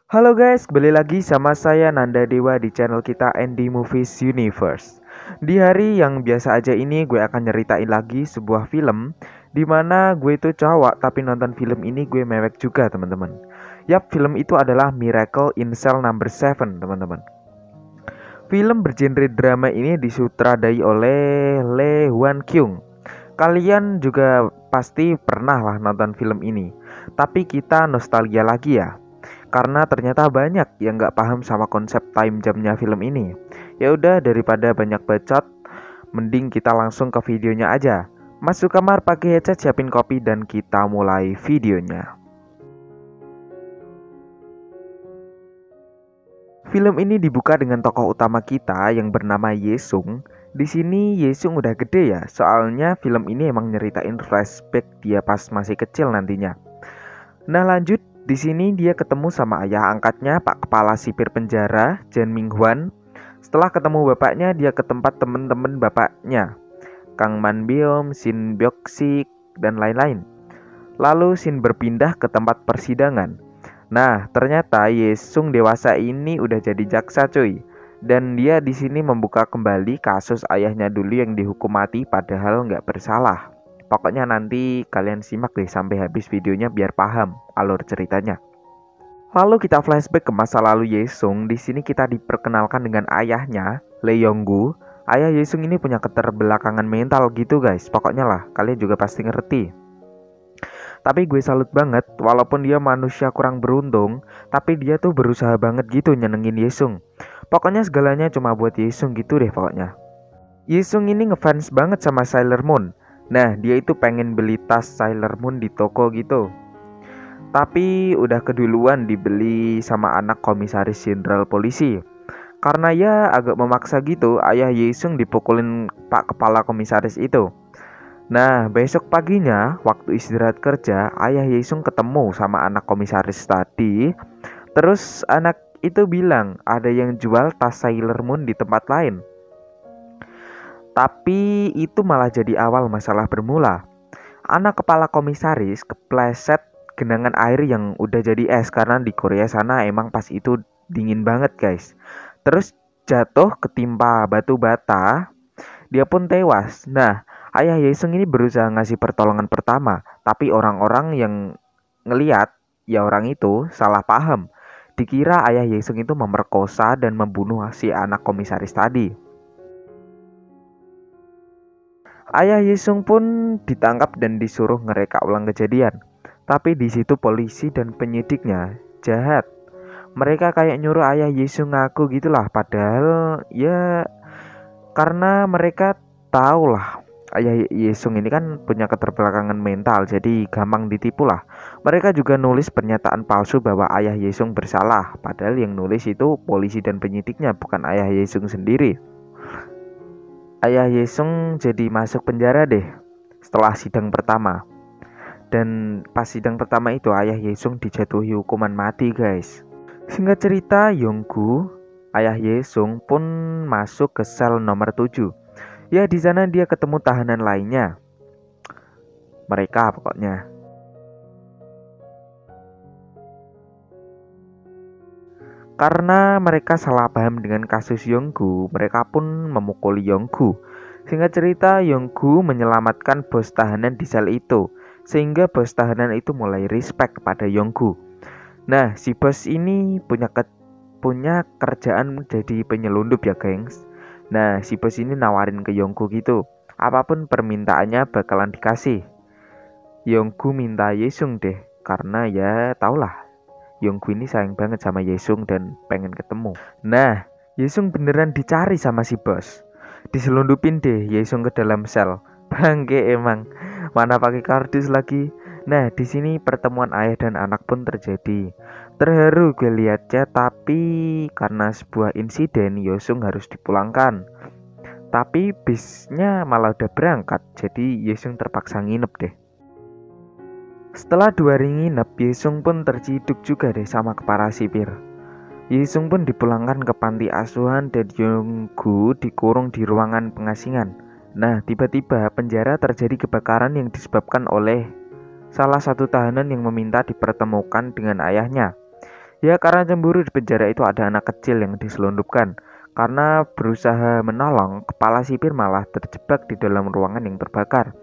Halo guys, kembali lagi sama saya Nanda Dewa di channel kita Andy Movies Universe. Di hari yang biasa aja ini gue akan nyeritain lagi sebuah film dimana gue itu cowok tapi nonton film ini gue mewek juga teman-teman. Yap, film itu adalah Miracle in Cell Number 7 teman-teman. Film bergenre drama ini disutradai oleh Lee Hwan Kyung. Kalian juga pasti pernah lah nonton film ini. Tapi kita nostalgia lagi ya. Karena ternyata banyak yang nggak paham sama konsep time jamnya film ini. Ya udah, daripada banyak bacot, mending kita langsung ke videonya aja. Masuk kamar, pakai headset, siapin kopi, dan kita mulai videonya. Film ini dibuka dengan tokoh utama kita yang bernama Yesung. Di sini Yesung udah gede ya, soalnya film ini emang nyeritain flashback dia pas masih kecil nantinya. Nah lanjut, di sini dia ketemu sama ayah angkatnya, Pak Kepala Sipir Penjara, Jan Minghwan. Setelah ketemu bapaknya, dia ke tempat temen-temen bapaknya, Kang Man Byom, Shin Byok Sik, dan lain-lain. Lalu Shin berpindah ke tempat persidangan. Nah, ternyata Yesung dewasa ini udah jadi jaksa cuy. Dan dia di sini membuka kembali kasus ayahnya dulu yang dihukum mati padahal nggak bersalah. Pokoknya nanti kalian simak deh sampai habis videonya biar paham alur ceritanya. Lalu kita flashback ke masa lalu Yesung. Di sini kita diperkenalkan dengan ayahnya, Lee Yonggu. Ayah Yesung ini punya keterbelakangan mental gitu guys. Pokoknya lah, kalian juga pasti ngerti. Tapi gue salut banget, walaupun dia manusia kurang beruntung, tapi dia tuh berusaha banget gitu nyenengin Yesung. Pokoknya segalanya cuma buat Yesung gitu deh pokoknya. Yesung ini ngefans banget sama Sailor Moon. Nah, dia itu pengen beli tas Sailor Moon di toko gitu. Tapi udah keduluan dibeli sama anak komisaris jenderal polisi. Karena ya agak memaksa gitu, ayah Yesung dipukulin Pak Kepala Komisaris itu. Nah, besok paginya waktu istirahat kerja, ayah Yesung ketemu sama anak komisaris tadi. Terus anak itu bilang ada yang jual tas Sailor Moon di tempat lain. Tapi itu malah jadi awal masalah bermula. Anak kepala komisaris kepleset genangan air yang udah jadi es karena di Korea sana emang pas itu dingin banget guys. Terus jatuh ketimpa batu bata, dia pun tewas. Nah, ayah Yesung ini berusaha ngasih pertolongan pertama, tapi orang-orang yang ngeliat ya orang itu salah paham. Dikira ayah Yesung itu memerkosa dan membunuh si anak komisaris tadi. Ayah Yesung pun ditangkap dan disuruh ngereka ulang kejadian. Tapi di situ polisi dan penyidiknya jahat. Mereka kayak nyuruh ayah Yesung ngaku gitulah, padahal ya karena mereka tahu lah ayah Yesung ini kan punya keterbelakangan mental, jadi gampang ditipu lah. Mereka juga nulis pernyataan palsu bahwa ayah Yesung bersalah, padahal yang nulis itu polisi dan penyidiknya, bukan ayah Yesung sendiri. Ayah Yesung jadi masuk penjara deh setelah sidang pertama. Dan pas sidang pertama itu ayah Yesung dijatuhi hukuman mati guys. Singkat cerita, Yonggu, ayah Yesung pun masuk ke sel nomor 7. Ya di sana dia ketemu tahanan lainnya. Mereka pokoknya. Karena mereka salah paham dengan kasus Yonggu, mereka pun memukuli Yonggu. Singkat cerita, Yonggu menyelamatkan bos tahanan di sel itu, sehingga bos tahanan itu mulai respect pada Yonggu. Nah, si bos ini punya kerjaan jadi penyelundup ya, gengs. Nah, si bos ini nawarin ke Yonggu gitu, apapun permintaannya bakalan dikasih. Yonggu minta Yesung deh, karena ya taulah Yonggu ini sayang banget sama Yesung dan pengen ketemu. Nah, Yesung beneran dicari sama si bos. Diselundupin deh Yesung ke dalam sel. Bangke emang. Mana pakai kardus lagi. Nah, di sini pertemuan ayah dan anak pun terjadi. Terharu gue liatnya, tapi karena sebuah insiden Yesung harus dipulangkan. Tapi bisnya malah udah berangkat, jadi Yesung terpaksa nginep deh. Setelah 2 hari nginep, Yesung pun terciduk juga deh sama kepala sipir. Yesung pun dipulangkan ke panti asuhan dan Yonggu dikurung di ruangan pengasingan. Nah, tiba-tiba penjara terjadi kebakaran yang disebabkan oleh salah satu tahanan yang meminta dipertemukan dengan ayahnya. Ya karena cemburu di penjara itu ada anak kecil yang diselundupkan. Karena berusaha menolong, kepala sipir malah terjebak di dalam ruangan yang terbakar.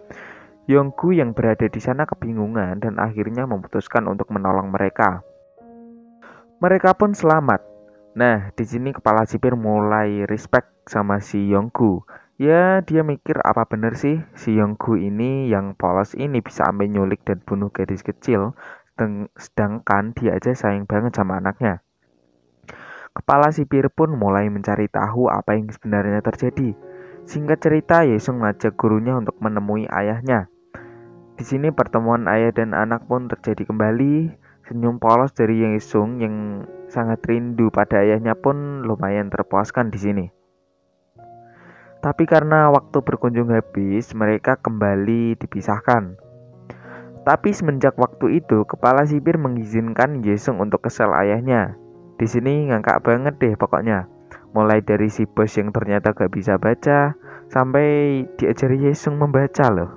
Yonggu yang berada di sana kebingungan dan akhirnya memutuskan untuk menolong mereka. Mereka pun selamat. Nah, di sini kepala sipir mulai respect sama si Yonggu. Ya, dia mikir apa bener sih si Yonggu ini yang polos ini bisa sampai nyulik dan bunuh gadis kecil, sedangkan dia aja sayang banget sama anaknya. Kepala sipir pun mulai mencari tahu apa yang sebenarnya terjadi. Singkat cerita, Yesung mengajak gurunya untuk menemui ayahnya. Di sini pertemuan ayah dan anak pun terjadi kembali. Senyum polos dari Yesung yang sangat rindu pada ayahnya pun lumayan terpuaskan di sini. Tapi karena waktu berkunjung habis, mereka kembali dipisahkan. Tapi semenjak waktu itu, kepala sipir mengizinkan Yesung untuk kesel ayahnya. Di sini ngangkak banget deh pokoknya. Mulai dari si bos yang ternyata gak bisa baca, sampai diajari Yesung membaca loh.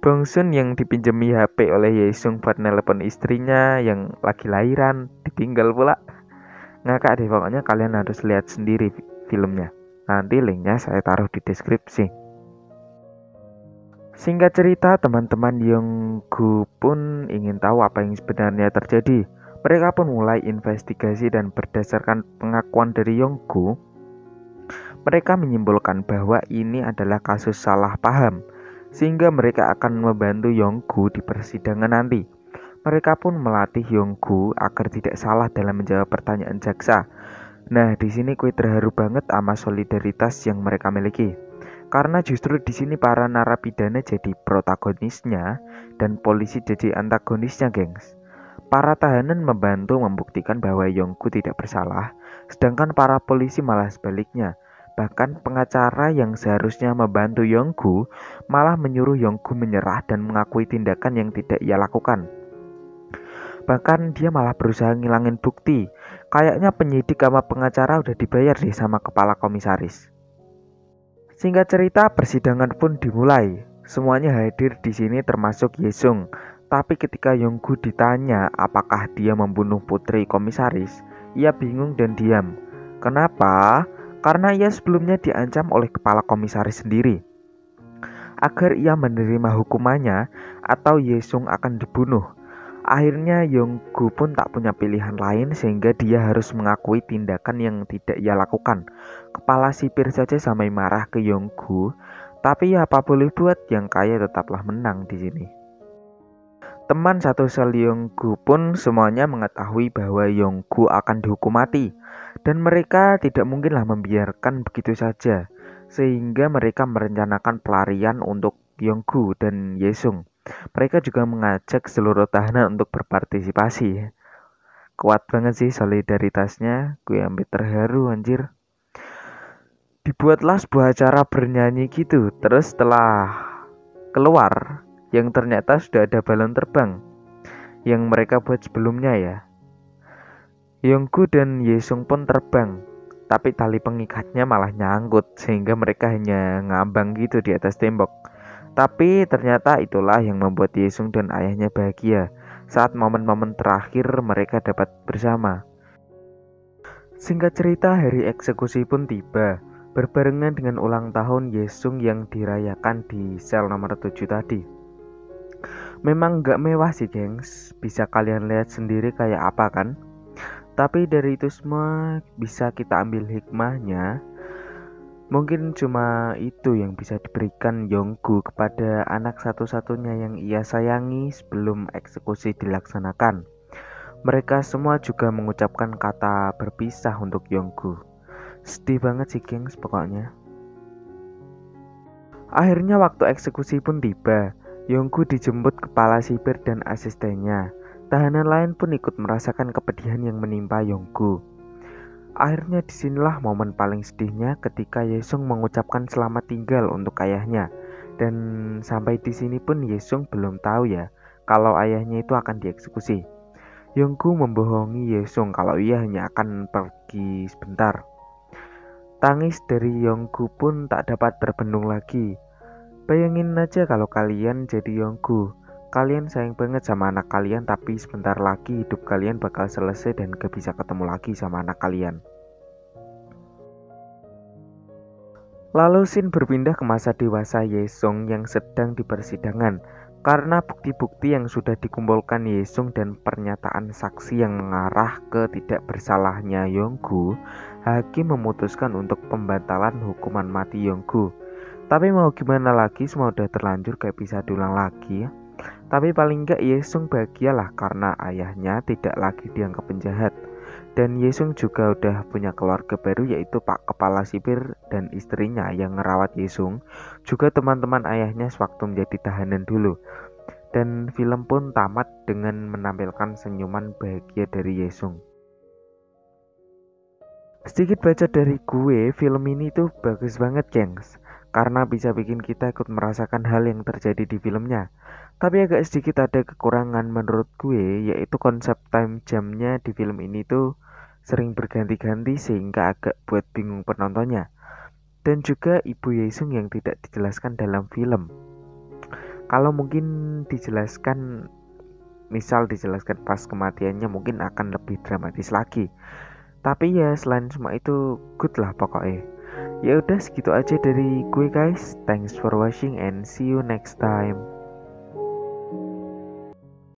Bongsun yang dipinjemi HP oleh Yesung buat nelpon istrinya yang lagi lahiran, ditinggal pula. Ngakak deh pokoknya, kalian harus lihat sendiri filmnya. Nanti linknya saya taruh di deskripsi. Singkat cerita, teman-teman Yonggu pun ingin tahu apa yang sebenarnya terjadi. Mereka pun mulai investigasi dan berdasarkan pengakuan dari Yonggu, mereka menyimpulkan bahwa ini adalah kasus salah paham, sehingga mereka akan membantu Yonggu di persidangan nanti. Mereka pun melatih Yonggu agar tidak salah dalam menjawab pertanyaan jaksa. Nah, di sini gue terharu banget sama solidaritas yang mereka miliki. Karena justru di sini para narapidana jadi protagonisnya dan polisi jadi antagonisnya, gengs. Para tahanan membantu membuktikan bahwa Yonggu tidak bersalah, sedangkan para polisi malah sebaliknya. Bahkan pengacara yang seharusnya membantu Yonggu malah menyuruh Yonggu menyerah dan mengakui tindakan yang tidak ia lakukan. Bahkan dia malah berusaha ngilangin bukti. Kayaknya penyidik sama pengacara udah dibayar deh sama kepala komisaris. Singkat cerita, persidangan pun dimulai. Semuanya hadir di sini termasuk Yesung. Tapi ketika Yonggu ditanya apakah dia membunuh putri komisaris, ia bingung dan diam. Kenapa? Karena ia sebelumnya diancam oleh kepala komisaris sendiri agar ia menerima hukumannya atau Yesung akan dibunuh. Akhirnya Yonggu pun tak punya pilihan lain sehingga dia harus mengakui tindakan yang tidak ia lakukan. Kepala sipir saja sampai marah ke Yonggu, tapi ya apa boleh buat, yang kaya tetaplah menang di sini. Teman satu sel Yonggu pun semuanya mengetahui bahwa Yonggu akan dihukum mati, dan mereka tidak mungkinlah membiarkan begitu saja, sehingga mereka merencanakan pelarian untuk Yonggu dan Yesung. Mereka juga mengajak seluruh tahanan untuk berpartisipasi. Kuat banget sih solidaritasnya, gue hampir terharu anjir. Dibuatlah sebuah acara bernyanyi gitu, terus setelah keluar, yang ternyata sudah ada balon terbang yang mereka buat sebelumnya ya. Yonggu dan Yesung pun terbang, tapi tali pengikatnya malah nyangkut sehingga mereka hanya ngambang gitu di atas tembok. Tapi ternyata itulah yang membuat Yesung dan ayahnya bahagia saat momen-momen terakhir mereka dapat bersama. Singkat cerita, hari eksekusi pun tiba, berbarengan dengan ulang tahun Yesung yang dirayakan di sel nomor 7 tadi. Memang gak mewah sih gengs, bisa kalian lihat sendiri kayak apa kan. Tapi dari itu semua bisa kita ambil hikmahnya. Mungkin cuma itu yang bisa diberikan Yonggu kepada anak satu-satunya yang ia sayangi sebelum eksekusi dilaksanakan. Mereka semua juga mengucapkan kata berpisah untuk Yonggu. Sedih banget sih gengs pokoknya. Akhirnya waktu eksekusi pun tiba. Yonggu dijemput kepala sipir dan asistennya. Tahanan lain pun ikut merasakan kepedihan yang menimpa Yonggu. Akhirnya disinilah momen paling sedihnya ketika Yesung mengucapkan selamat tinggal untuk ayahnya. Dan sampai di sini pun Yesung belum tahu ya kalau ayahnya itu akan dieksekusi. Yonggu membohongi Yesung kalau ia hanya akan pergi sebentar. Tangis dari Yonggu pun tak dapat terbendung lagi. Bayangin aja kalau kalian jadi Yonggu. kalian sayang banget sama anak kalian, tapi sebentar lagi hidup kalian bakal selesai dan gak bisa ketemu lagi sama anak kalian. Lalu scene berpindah ke masa dewasa Yesung yang sedang di persidangan. Karena bukti-bukti yang sudah dikumpulkan Yesung dan pernyataan saksi yang mengarah ke tidak bersalahnya Yonggu, hakim memutuskan untuk pembatalan hukuman mati Yonggu. Tapi mau gimana lagi, semua udah terlanjur, gak bisa diulang lagi ya. Tapi paling enggak Yesung bahagialah karena ayahnya tidak lagi dianggap penjahat. Dan Yesung juga udah punya keluarga baru, yaitu Pak Kepala Sipir dan istrinya yang ngerawat Yesung, juga teman-teman ayahnya sewaktu menjadi tahanan dulu. Dan film pun tamat dengan menampilkan senyuman bahagia dari Yesung. Sedikit baca dari gue, film ini tuh bagus banget gengs, karena bisa bikin kita ikut merasakan hal yang terjadi di filmnya. Tapi agak sedikit ada kekurangan menurut gue, yaitu konsep time jamnya di film ini tuh sering berganti-ganti sehingga agak buat bingung penontonnya. Dan juga Ibu Yesung yang tidak dijelaskan dalam film. Kalau mungkin dijelaskan, misal dijelaskan pas kematiannya, mungkin akan lebih dramatis lagi. Tapi ya selain semua itu good lah pokoknya. Ya udah segitu aja dari gue guys. Thanks for watching and see you next time.